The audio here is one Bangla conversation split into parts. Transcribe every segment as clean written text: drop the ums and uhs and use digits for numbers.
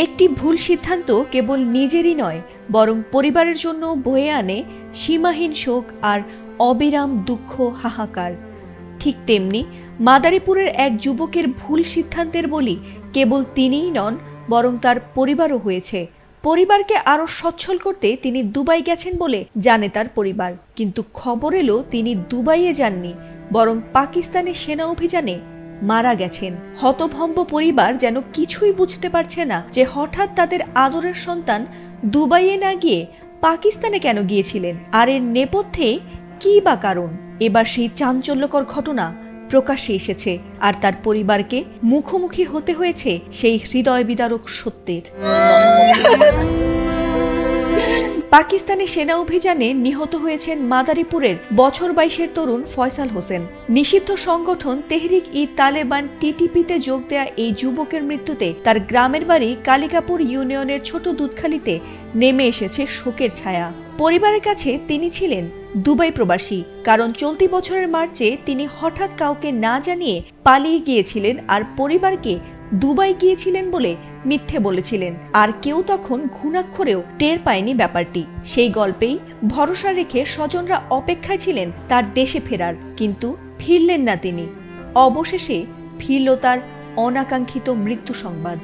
একটি ভুল সিদ্ধান্ত কেবল নিজেরই নয়, বরং পরিবারের জন্য বয়ে আনে সীমাহীন শোক আর অবিরাম দুঃখ, হাহাকার। ঠিক তেমনি মাদারীপুরের এক যুবকের ভুল সিদ্ধান্তের বলি কেবল তিনিই নন, বরং তার পরিবারও হয়েছে। পরিবারকে আরো সচ্ছল করতে তিনি দুবাই গেছেন বলে জানে তার পরিবার, কিন্তু খবর এলো তিনি দুবাইয়ে যাননি, বরং পাকিস্তানি সেনা অভিযানে মারা গেছেন। হতভম্ব পরিবার যেন কিছুই বুঝতে পারছে না যে হঠাৎ তাদের আদরের সন্তান দুবাইয়ে না গিয়ে পাকিস্তানে কেন গিয়েছিলেন, আর এর নেপথ্যে কি বা কারণ। এবার সেই চাঞ্চল্যকর ঘটনা প্রকাশ্যে এসেছে, আর তার পরিবারকে মুখোমুখি হতে হয়েছে সেই হৃদয় বিদারক সত্যের। পাকিস্তানি সেনা অভিযানে নিহত হয়েছেন মাদারীপুরের বছর 22-এর তরুণ ফয়সাল হোসেন। নিষিদ্ধ সংগঠন তেহরিক ই তালেবান টিটিপিতে যোগ দেয়া এই যুবকের মৃত্যুতে তার গ্রামের বাড়ি কালিকাপুর ইউনিয়নের ছোট দুধখালিতে নেমে এসেছে শোকের ছায়া। পরিবারের কাছে তিনি ছিলেন দুবাই প্রবাসী, কারণ চলতি বছরের মার্চে তিনি হঠাৎ কাউকে না জানিয়ে পালিয়ে গিয়েছিলেন আর পরিবারকে দুবাই গিয়েছিলেন বলে মিথ্যে বলেছিলেন, আর কেউ তখন ঘুণাক্ষরেও টের পায়নি ব্যাপারটি। সেই গল্পেই ভরসা রেখে স্বজনরা অপেক্ষায় ছিলেন তার দেশে ফেরার, কিন্তু ফিরলেন না তিনি। অবশেষে ফিরল তার অনাকাঙ্ক্ষিত মৃত্যু সংবাদ।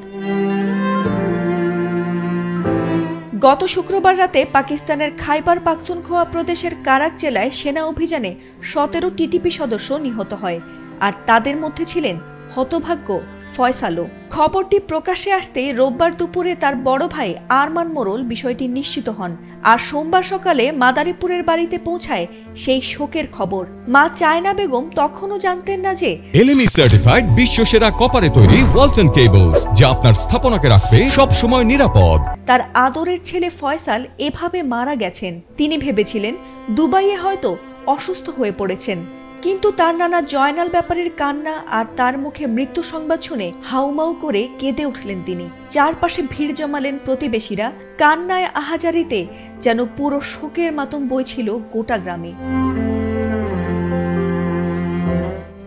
গত শুক্রবার রাতে পাকিস্তানের খাইবার পাখতুনখোয়া প্রদেশের কারাক জেলায় সেনা অভিযানে 17 টিটিপি সদস্য নিহত হয়, আর তাদের মধ্যে ছিলেন হতভাগ্য ফয়সালও। খবরটি প্রকাশ্যে আসতে রোববার দুপুরে তার বড় ভাই আরমান মোরল বিষয়টি নিশ্চিত হন, আর সোমবার সকালে মাদারীপুরের বাড়িতে পৌঁছায় সেই শোকের খবর। মা চায়না বেগম তখনও জানতেন না যে এলএমই সার্টিফাইড বিশ্বসেরা কপারে তৈরি ওয়ালটন কেবলস, যা আপনার স্থাপনাকে রাখবে সব সময় নিরাপদ। তার আদরের ছেলে ফয়সাল এভাবে মারা গেছেন। তিনি ভেবেছিলেন দুবাইয়ে হয়তো অসুস্থ হয়ে পড়েছেন, কিন্তু তার নানা জয়নাল ব্যাপারীর কান্না আর তার মুখে মৃত্যু সংবাদ শুনে হাউমাউ করে কেঁদে উঠলেন তিনি। চারপাশে ভিড় জমালেন প্রতিবেশীরা, কান্নায় আহাজারিতে যেন পুরো শোকের মাতম বইছিল গোটা গ্রামে।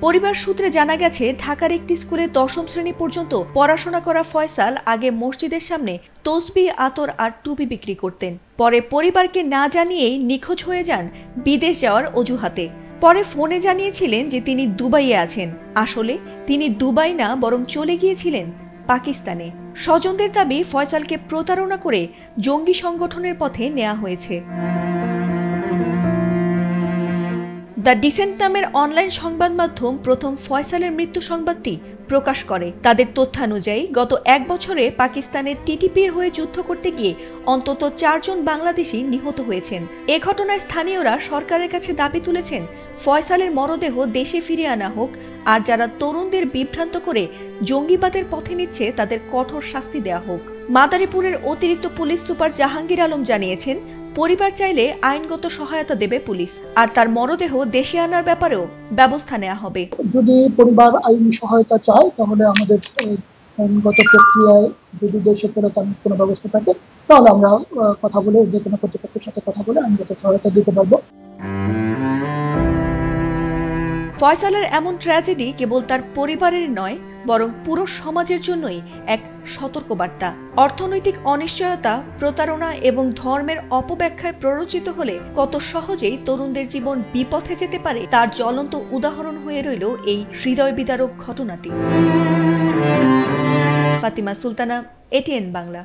পরিবার সূত্রে জানা গেছে, ঢাকার একটি স্কুলে 10ম শ্রেণী পর্যন্ত পড়াশোনা করা ফয়সাল আগে মসজিদের সামনে তসবিহ, আতর আর টুপি বিক্রি করতেন। পরে পরিবারকে না জানিয়েই নিখোঁজ হয়ে যান বিদেশ যাওয়ার অজুহাতে। পরে ফোনে জানিয়েছিলেন যে তিনি দুবাইয়ে আছেন। আসলে তিনি দুবাই না, বরং চলে গিয়েছিলেন পাকিস্তানে। স্বজনদের দাবি ফয়সালকে প্রতারণা করে জঙ্গি সংগঠনের পথে নেওয়া হয়েছে। দ্য ডিসেন্ট নামের অনলাইন সংবাদ মাধ্যম প্রথম ফয়সালের মৃত্যু সংবাদটি প্রকাশ করে। তাদের তথ্যানুযায়ী গত 1 বছরে পাকিস্তানের টিটিপির হয়ে যুদ্ধ করতে গিয়ে অন্তত 4 জন বাংলাদেশি নিহত হয়েছেন। এ ঘটনায় স্থানীয়রা সরকারের কাছে দাবি তুলেছেন ফয়সালের মরদেহ দেশে ফিরিয়ে আনা হোক, আর যারা তরুণদের বিভ্রান্ত করে জঙ্গিবাদের পথে নিচ্ছে তাদের কঠোর শাস্তি দেওয়া হোক। মাদারীপুরের অতিরিক্ত পুলিশ সুপার জাহাঙ্গীর আলম জানিয়েছেন, পরিবার চাইলে আইনগত সহায়তা দেবে পুলিশ, আর তার মরদেহ দেশে আনার ব্যাপারেও ব্যবস্থা নেওয়া হবে। যদি পরিবার আইনি সহায়তা চায় তাহলে আমাদের আইনগত প্রক্রিয়ায় যদি দেশে ফেরতানোর কোনো ব্যবস্থা থাকে তাহলে আমরা কথা বলে যে কোনো কর্তৃপক্ষের সাথে কথা বলে আইনগত সহায়তা দিতে পারবো। ফয়সালের এমন ট্র্যাজেডি কেবল তার পরিবারের নয়, বরং পুরো সমাজের জন্যই এক সতর্কবার্তা। অর্থনৈতিক অনিশ্চয়তা, প্রতারণা এবং ধর্মের অপব্যাখ্যায় প্ররোচিত হলে কত সহজেই তরুণদের জীবন বিপথে যেতে পারে তার জ্বলন্ত উদাহরণ হয়ে রইল এই হৃদয় বিদারক ঘটনাটি। ফাতিমা সুলতানা, এটিএন বাংলা।